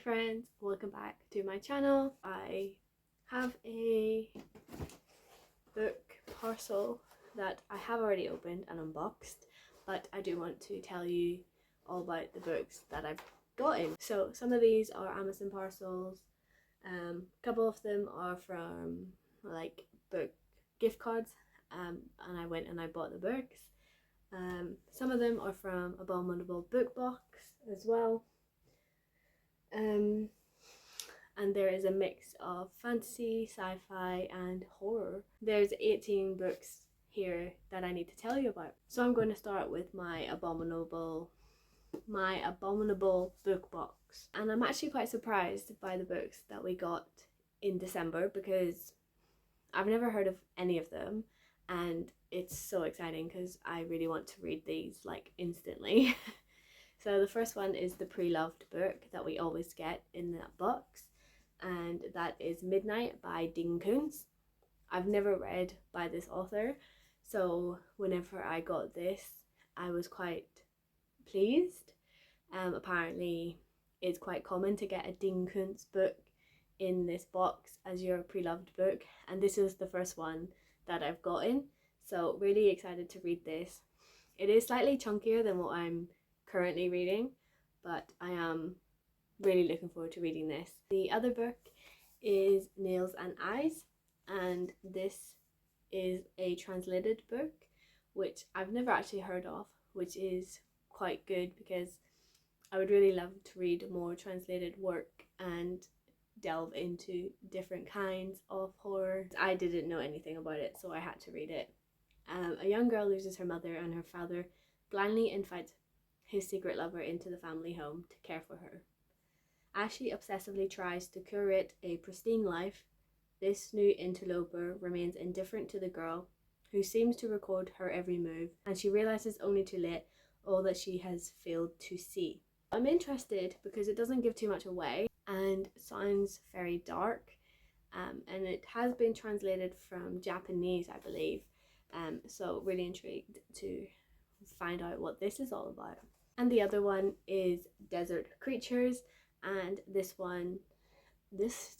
friends, welcome back to my channel. I have a book parcel that I have already opened and unboxed, but I do want to tell you all about the books that I've gotten. So some of these are Amazon parcels, a couple of them are from like book gift cards, and I went and I bought the books. Some of them are from Abominable book box as well. And there is a mix of fantasy, sci-fi and horror. There's 18 books here that I need to tell you about. So I'm going to start with my abominable book box. And I'm actually quite surprised by the books that we got in December because I've never heard of any of them, and it's so exciting because I really want to read these like instantly. So the first one is the pre-loved book that we always get in that box, and that is Midnight by Dean Koontz. I've never read by this author, so whenever I got this I was quite pleased. Apparently it's quite common to get a Dean Koontz book in this box as your pre-loved book, and this is the first one that I've gotten, so really excited to read this. It is slightly chunkier than what I'm currently reading, but I am really looking forward to reading this. The other book is Nails and Eyes, and this is a translated book which I've never actually heard of, which is quite good because I would really love to read more translated work and delve into different kinds of horror. I didn't know anything about it, so I had to read it. A young girl loses her mother and her father blindly invites his secret lover into the family home to care for her. As she obsessively tries to curate a pristine life, this new interloper remains indifferent to the girl, who seems to record her every move, and she realizes only too late all that she has failed to see. I'm interested because it doesn't give too much away and sounds very dark, and it has been translated from Japanese, I believe, so really intrigued to find out what this is all about. And the other one is Desert Creatures, and this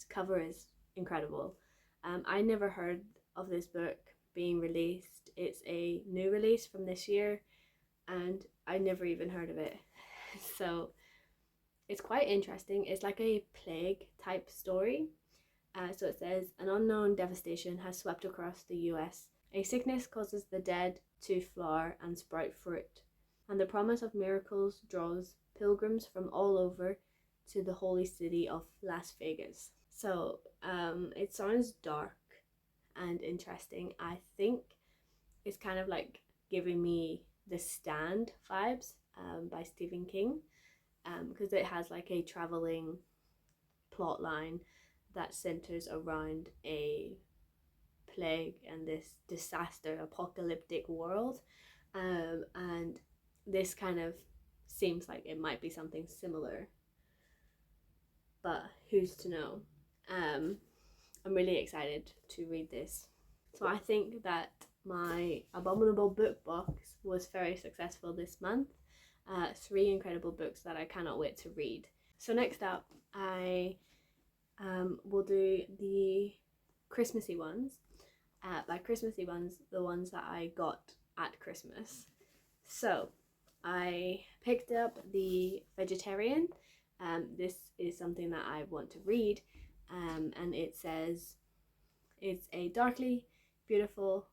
cover is incredible. I never heard of this book being released. It's a new release from this year and I never even heard of it. So it's quite interesting. It's like a plague type story. So it says, an unknown devastation has swept across the US. A sickness causes the dead to flower and sprout fruit, and the promise of miracles draws pilgrims from all over to the holy city of Las Vegas. So it sounds dark and interesting. I think it's kind of like giving me The Stand vibes by Stephen King, because it has like a traveling plot line that centers around a plague and this disaster apocalyptic world, and this kind of seems like it might be something similar, but who's to know. I'm really excited to read this. So I think that my abominable book box was very successful this month. 3 incredible books that I cannot wait to read. So next up I will do the Christmassy ones. By Christmassy ones, the ones that I got at Christmas. So I picked up The Vegetarian. This is something that I want to read, and it says it's a darkly beautiful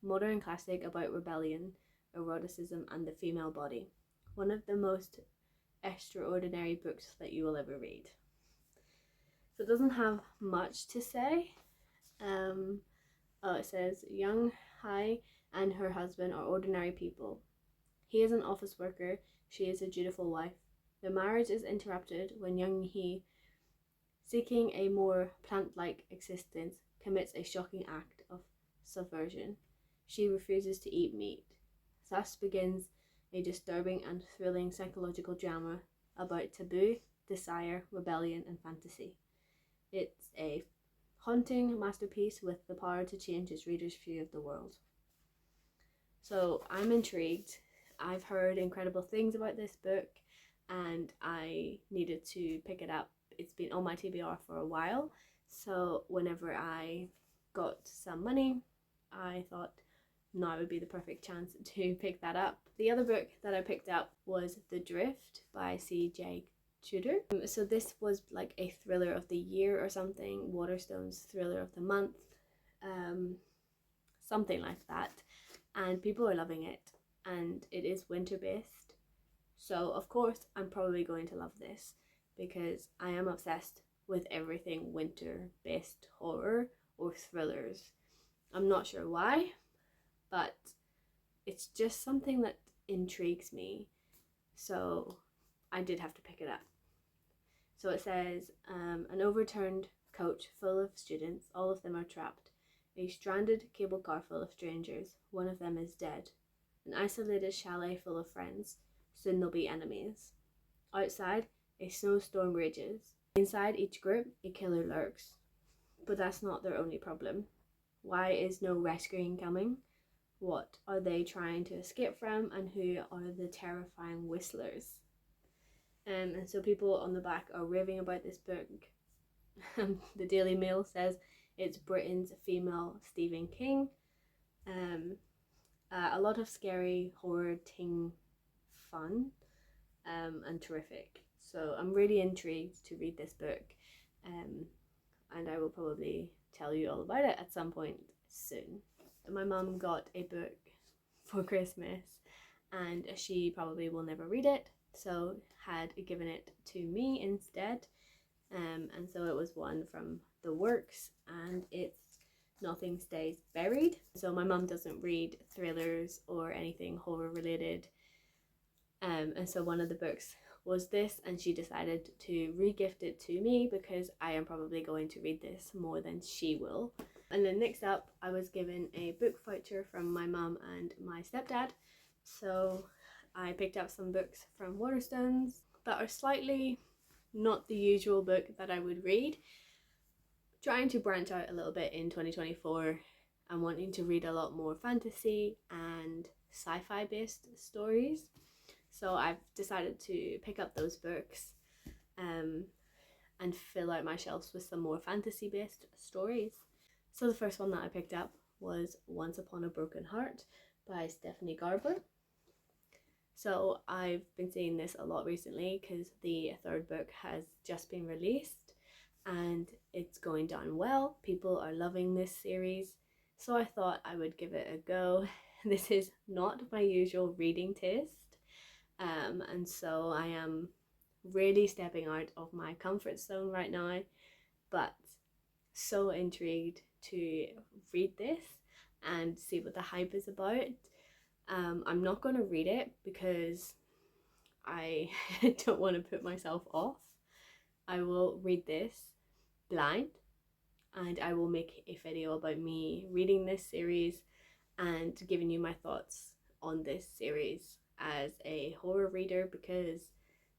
modern classic about rebellion, eroticism and the female body. One of the most extraordinary books that you will ever read. So it doesn't have much to say. It says, Young Hai and her husband are ordinary people. He is an office worker, she is a dutiful wife. The marriage is interrupted when young He, seeking a more plant-like existence, commits a shocking act of subversion. She refuses to eat meat. Thus begins a disturbing and thrilling psychological drama about taboo, desire, rebellion and fantasy. It's a haunting masterpiece with the power to change its reader's view of the world. So I'm intrigued. I've heard incredible things about this book, and I needed to pick it up. It's been on my TBR for a while, so whenever I got some money, I thought now would be the perfect chance to pick that up. The other book that I picked up was The Drift by C.J. Tudor. So this was like a thriller of the year or something, Waterstones thriller of the month, something like that, and people are loving it, and it is winter based, so of course I'm probably going to love this because I am obsessed with everything winter based horror or thrillers. I'm not sure why, but it's just something that intrigues me, so I did have to pick it up. So it says, an overturned coach full of students, all of them are trapped. A stranded cable car full of strangers, one of them is dead. An isolated chalet full of friends, soon they'll be enemies. Outside, a snowstorm rages. Inside each group, a killer lurks. But that's not their only problem. Why is no rescuing coming? What are they trying to escape from, and who are the terrifying whistlers? And so people on the back are raving about this book. The Daily Mail says it's Britain's female Stephen King. A lot of scary horror teen fun, and terrific. So I'm really intrigued to read this book, and I will probably tell you all about it at some point soon. My mum got a book for Christmas, and she probably will never read it, so had given it to me instead, and so it was one from the works, and it's Nothing Stays Buried. So my mum doesn't read thrillers or anything horror related, and so one of the books was this, and she decided to re-gift it to me because I am probably going to read this more than she will. And then next up, I was given a book voucher from my mum and my stepdad, so I picked up some books from Waterstones that are slightly not the usual book that I would read. Trying to branch out a little bit in 2024 and wanting to read a lot more fantasy and sci-fi based stories. So I've decided to pick up those books and fill out my shelves with some more fantasy based stories. So the first one that I picked up was Once Upon a Broken Heart by Stephanie Garber. So I've been seeing this a lot recently because the third book has just been released and it's going down well. People are loving this series, so I thought I would give it a go. This is not my usual reading taste, and so I am really stepping out of my comfort zone right now, but so intrigued to read this and see what the hype is about. I'm not going to read it because I don't want to put myself off. I will read this blind, and I will make a video about me reading this series and giving you my thoughts on this series as a horror reader, because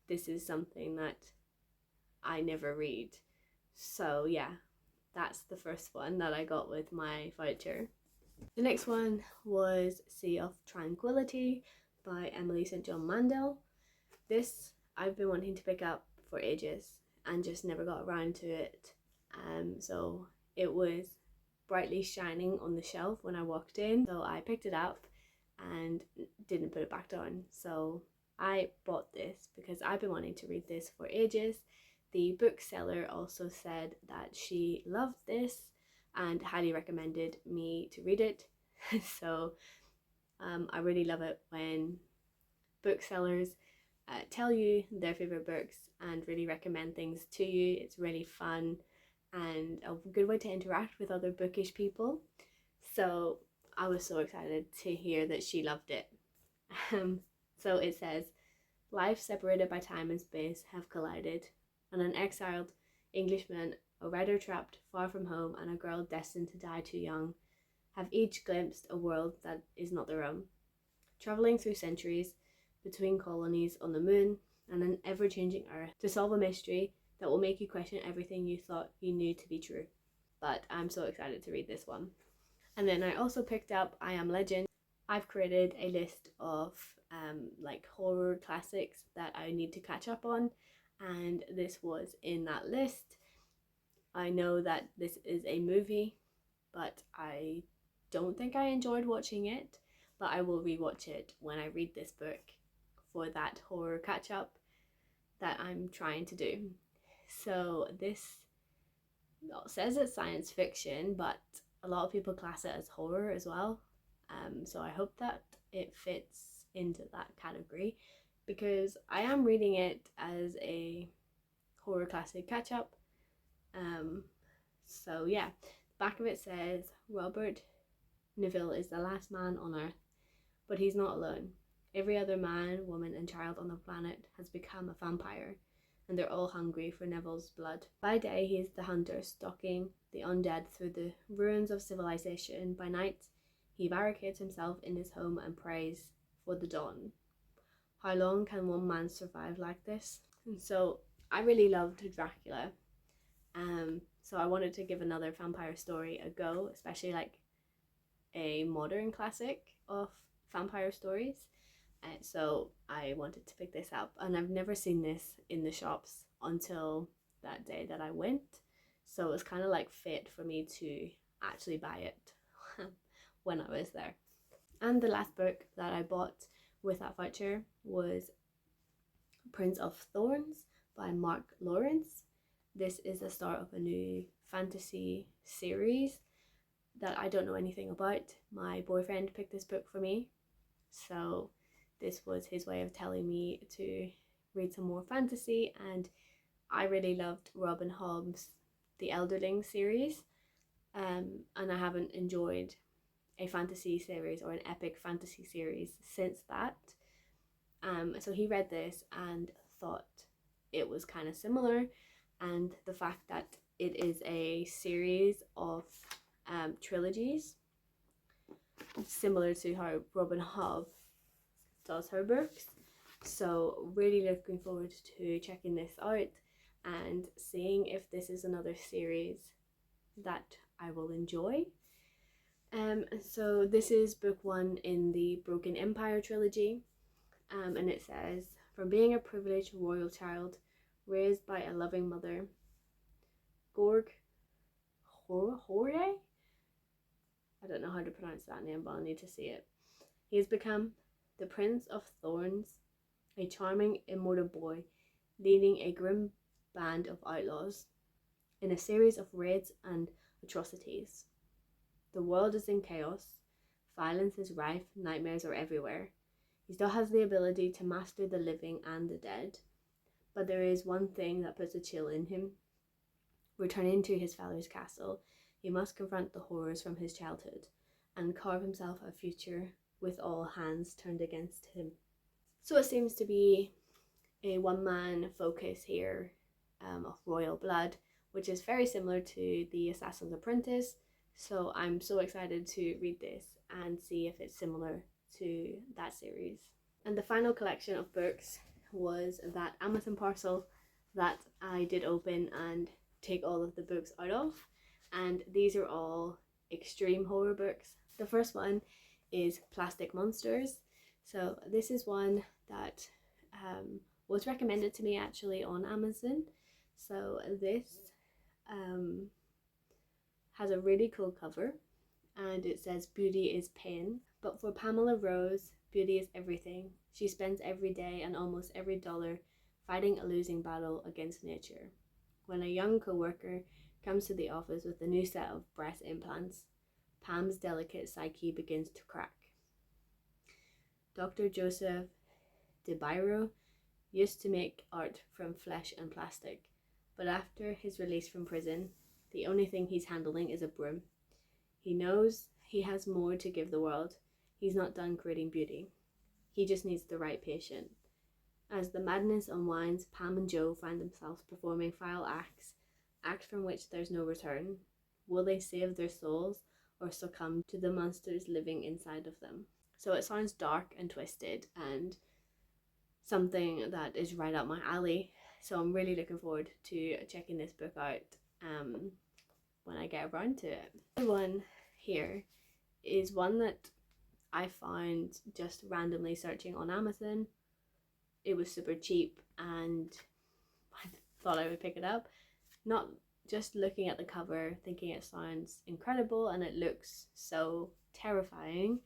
this is something that I never read. So yeah, that's the first one that I got with my voucher. The next one was Sea of Tranquility by Emily St. John Mandel. This I've been wanting to pick up for ages and just never got around to it. So it was brightly shining on the shelf when I walked in, so I picked it up and didn't put it back down. So I bought this because I've been wanting to read this for ages. The bookseller also said that she loved this and highly recommended me to read it. So I really love it when booksellers tell you their favorite books and really recommend things to you. It's really fun and a good way to interact with other bookish people. So I was so excited to hear that she loved it. So it says, life separated by time and space have collided, and an exiled Englishman, a writer trapped far from home, and a girl destined to die too young have each glimpsed a world that is not their own. Travelling through centuries, between colonies on the moon and an ever-changing earth, to solve a mystery that will make you question everything you thought you knew to be true. But I'm so excited to read this one. And then I also picked up I Am Legend. I've created a list of like horror classics that I need to catch up on, and this was in that list. I know that this is a movie, but I don't think I enjoyed watching it, but I will rewatch it when I read this book for that horror catch up that I'm trying to do. So this says it's science fiction, but a lot of people class it as horror as well. So I hope that it fits into that category, because I am reading it as a horror classic catch up. So yeah, the back of it says Robert Neville is the last man on Earth, but he's not alone. Every other man, woman, and child on the planet has become a vampire, and they're all hungry for Neville's blood. By day, he is the hunter stalking the undead through the ruins of civilization. By night, he barricades himself in his home and prays for the dawn. How long can one man survive like this? And so I really loved Dracula. So I wanted to give another vampire story a go, especially like a modern classic of vampire stories. So I wanted to pick this up, and I've never seen this in the shops until that day that I went. So it was kind of like fate for me to actually buy it when I was there. And the last book that I bought with that voucher was Prince of Thorns by Mark Lawrence. This is the start of a new fantasy series that I don't know anything about. My boyfriend picked this book for me, so this was his way of telling me to read some more fantasy, and I really loved Robin Hobb's The Elderling series, and I haven't enjoyed a fantasy series or an epic fantasy series since that. So he read this and thought it was kind of similar, and the fact that it is a series of trilogies, similar to how Robin Hobb does her books. So really looking forward to checking this out and seeing if this is another series that I will enjoy. So this is book 1 in the Broken Empire trilogy, and it says, from being a privileged royal child raised by a loving mother, Gorg Hore? I don't know how to pronounce that name, but I'll need to see it. He has become the Prince of Thorns, a charming, immortal boy leading a grim band of outlaws in a series of raids and atrocities. The world is in chaos, violence is rife, nightmares are everywhere. He still has the ability to master the living and the dead, but there is one thing that puts a chill in him. Returning to his father's castle, he must confront the horrors from his childhood and carve himself a future with all hands turned against him. So it seems to be a one-man focus here of royal blood, which is very similar to The Assassin's Apprentice. So I'm so excited to read this and see if it's similar to that series. And the final collection of books was that Amazon parcel that I did open and take all of the books out of, and these are all extreme horror books. The first one is Plastic Monsters. So this is one that was recommended to me actually on Amazon. So this has a really cool cover, and it says beauty is pain. But for Pamela Rose, beauty is everything. She spends every day and almost every dollar fighting a losing battle against nature. When a young co-worker comes to the office with a new set of breast implants, Pam's delicate psyche begins to crack. Dr. Joseph DeBiro used to make art from flesh and plastic, but after his release from prison, the only thing he's handling is a broom. He knows he has more to give the world. He's not done creating beauty. He just needs the right patient. As the madness unwinds, Pam and Joe find themselves performing vile acts from which there's no return. Will they save their souls or succumb to the monsters living inside of them? So it sounds dark and twisted and something that is right up my alley. So I'm really looking forward to checking this book out when I get around to it. The one here is one that I found just randomly searching on Amazon. It was super cheap and I thought I would pick it up. Not just looking at the cover, thinking it sounds incredible and it looks so terrifying,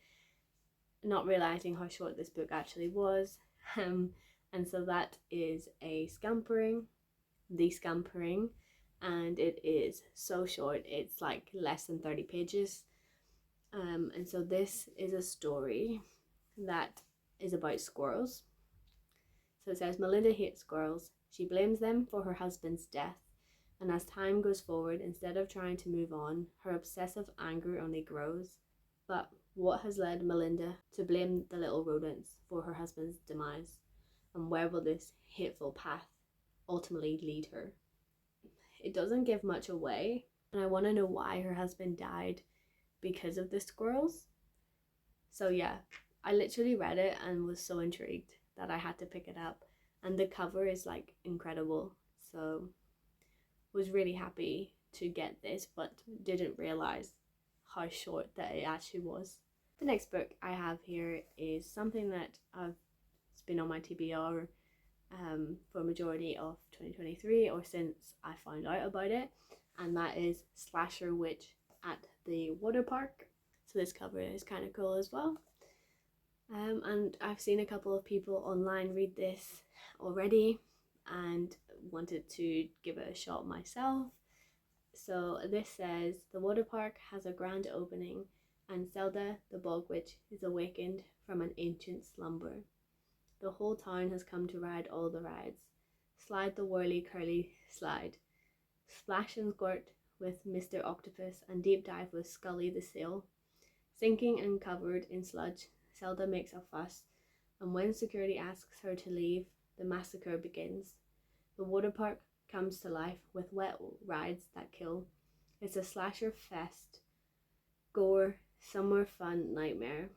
not realizing how short this book actually was. And so that is The Scampering, and it is so short. It's like less than 30 pages. And so this is a story that is about squirrels. So it says, Melinda hates squirrels. She blames them for her husband's death. And as time goes forward, instead of trying to move on, her obsessive anger only grows. But what has led Melinda to blame the little rodents for her husband's demise? And where will this hateful path ultimately lead her? It doesn't give much away, and I want to know why her husband died because of the squirrels. So yeah, I literally read it and was so intrigued that I had to pick it up. And the cover is like incredible. So was really happy to get this, but didn't realize how short that it actually was. The next book I have here is something that it's been on my TBR for a majority of 2023, or since I found out about it, and that is Slasher Witch at the Water Park. So this cover is kind of cool as well. And I've seen a couple of people online read this already and wanted to give it a shot myself. So this says, the water park has a grand opening and Zelda, the bog witch, is awakened from an ancient slumber. The whole town has come to ride all the rides. Slide the whirly curly slide. Splash and squirt with Mr. Octopus and deep dive with Scully the Seal. Sinking and covered in sludge, Zelda makes a fuss, and when security asks her to leave, the massacre begins. The water park comes to life with wet rides that kill. It's a slasher fest. Gore, summer fun nightmare.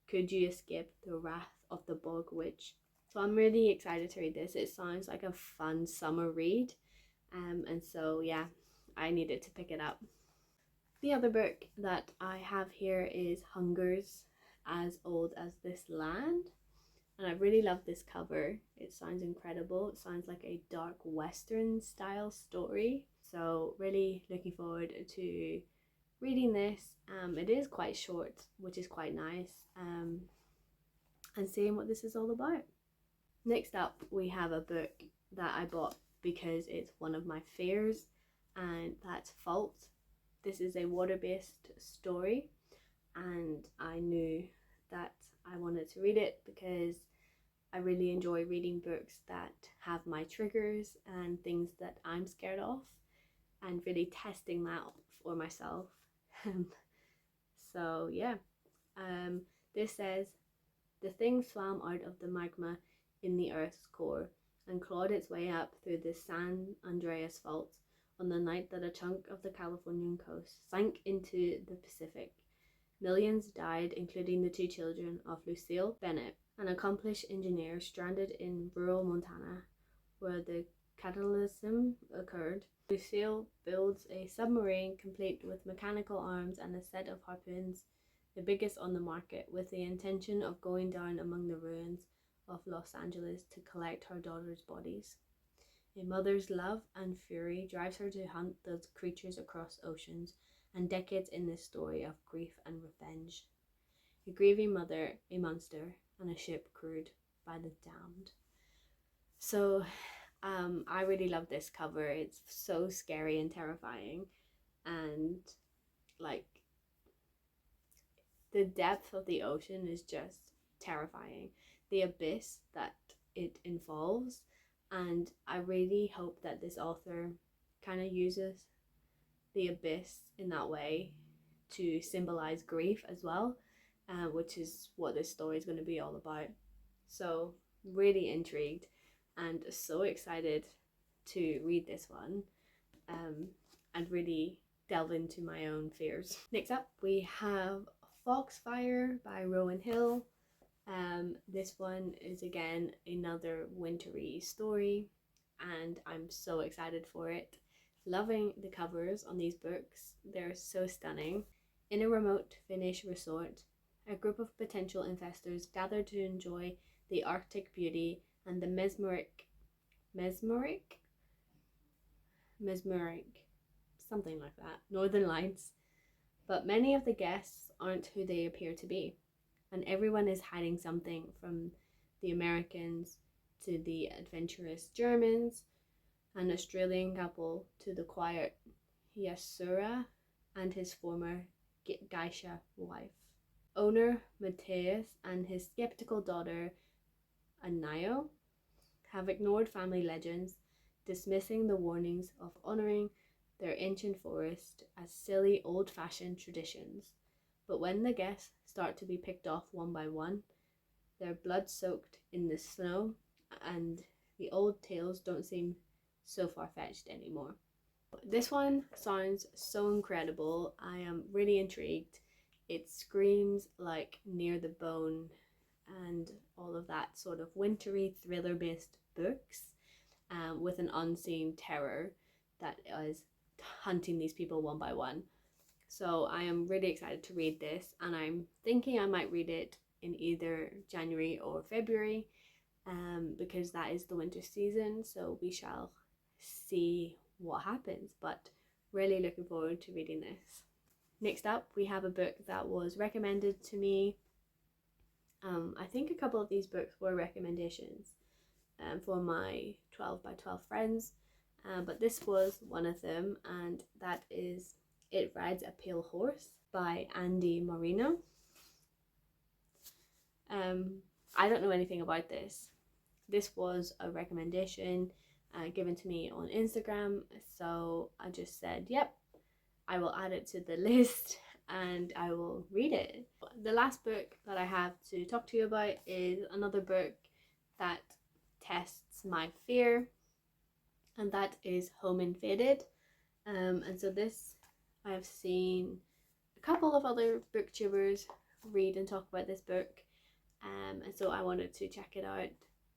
Could you escape the wrath of the bog witch? So I'm really excited to read this. It sounds like a fun summer read. And so yeah, I needed to pick it up. The other book that I have here is Hunger's As Old as This Land. And I really love this cover. It sounds incredible. It sounds like a dark western style story. So really looking forward to reading this. It is quite short, which is quite nice. And seeing what this is all about. Next up, we have a book that I bought because it's one of my fears, and that's Fault. This is a water-based story, and I knew that I wanted to read it because I really enjoy reading books that have my triggers and things that I'm scared of, and really testing that for myself. So yeah, this says, the thing swam out of the magma in the Earth's core and clawed its way up through the San Andreas Fault on the night that a chunk of the Californian coast sank into the Pacific. Millions died, including the 2 children of Lucille Bennett, an accomplished engineer stranded in rural Montana, where the cataclysm occurred. Lucille builds a submarine complete with mechanical arms and a set of harpoons, the biggest on the market, with the intention of going down among the ruins of Los Angeles to collect her daughter's bodies. A mother's love and fury drives her to hunt those creatures across oceans, and decades in this story of grief and revenge. A grieving mother, a monster, and a ship crewed by the damned. So I really love this cover. It's so scary and terrifying, and like the depth of the ocean is just terrifying. The abyss that it involves, and I really hope that this author kind of uses the abyss in that way to symbolize grief as well, which is what this story is going to be all about. So really intrigued and so excited to read this one, and really delve into my own fears. Next up, we have Foxfire by Rowan Hill. This one is again another wintry story, and I'm so excited for it. Loving the covers on these books, they're so stunning. In a remote Finnish resort, a group of potential investors gather to enjoy the Arctic beauty and the mesmeric, something like that, northern lights. But many of the guests aren't who they appear to be, and everyone is hiding something, from the Americans to the adventurous Germans, an Australian couple to the quiet Yasura and his former geisha wife. Owner Matthias and his skeptical daughter Anayo have ignored family legends, dismissing the warnings of honouring their ancient forest as silly old-fashioned traditions. But when the guests start to be picked off one by one, their blood soaked in the snow, and the old tales don't seem so far-fetched anymore. This one sounds so incredible. I am really intrigued. It screams like Near the Bone and all of that sort of wintry thriller-based books, with an unseen terror that is hunting these people one by one. So I am really excited to read this, and I'm thinking I might read it in either January or February, because that is the winter season, so we shall see what happens, but really looking forward to reading this. Next up, we have a book that was recommended to me. I think a couple of these books were recommendations for my 12 by 12 friends, but this was one of them, and that is It Rides a Pale Horse by Andy Moreno. I don't know anything about this. This was a recommendation given to me on Instagram, so I just said, yep, I will add it to the list and I will read it. The last book that I have to talk to you about is another book that tests my fear, and that is Home Invaded. And so this, I have seen a couple of other booktubers read and talk about this book, and so I wanted to check it out,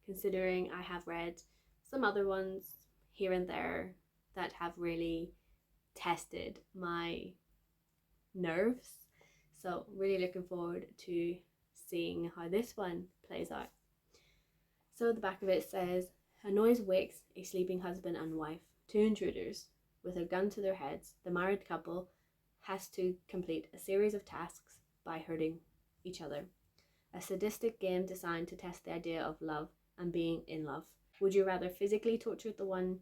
considering I have read some other ones here and there that have really tested my nerves. So really looking forward to seeing how this one plays out. So the back of it says, a noise wakes a sleeping husband and wife, two intruders. With a gun to their heads, the married couple has to complete a series of tasks by hurting each other. A sadistic game designed to test the idea of love and being in love. Would you rather physically torture the one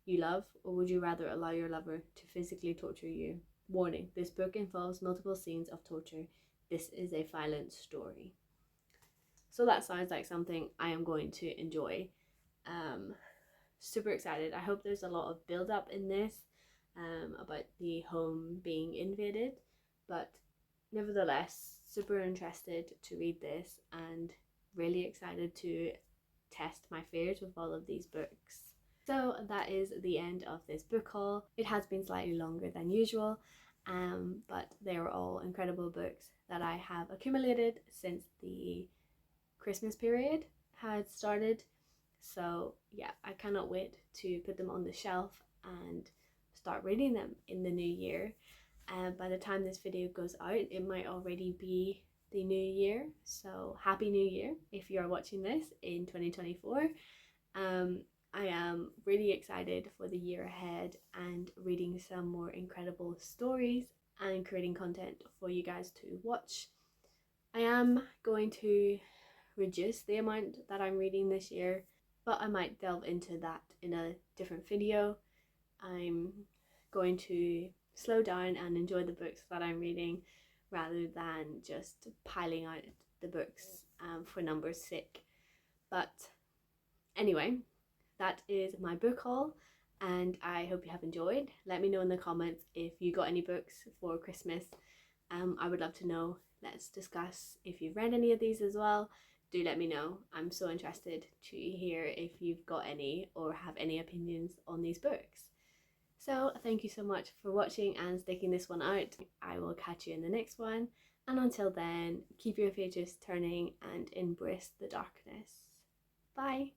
you love, or would you rather allow your lover to physically torture you? Warning, this book involves multiple scenes of torture. This is a violent story. So that sounds like something I am going to enjoy. Super excited. I hope there's a lot of build up in this about the home being invaded, but nevertheless super interested to read this and really excited to test my fears with all of these books. So that is the end of this book haul. It has been slightly longer than usual, but they are all incredible books that I have accumulated since the Christmas period had started. So yeah, I cannot wait to put them on the shelf and start reading them in the new year. By the time this video goes out, it might already be the new year, so happy new year if you are watching this in 2024. I am really excited for the year ahead and reading some more incredible stories and creating content for you guys to watch. I am going to reduce the amount that I'm reading this year, but I might delve into that in a different video. I'm going to slow down and enjoy the books that I'm reading rather than just piling out the books for numbers' sake. But anyway, that is my book haul, and I hope you have enjoyed. Let me know in the comments if you got any books for Christmas. I would love to know. Let's discuss if you've read any of these as well. Do let me know. I'm so interested to hear if you've got any or have any opinions on these books. So thank you so much for watching and sticking this one out. I will catch you in the next one, and until then, keep your pages turning and embrace the darkness. Bye.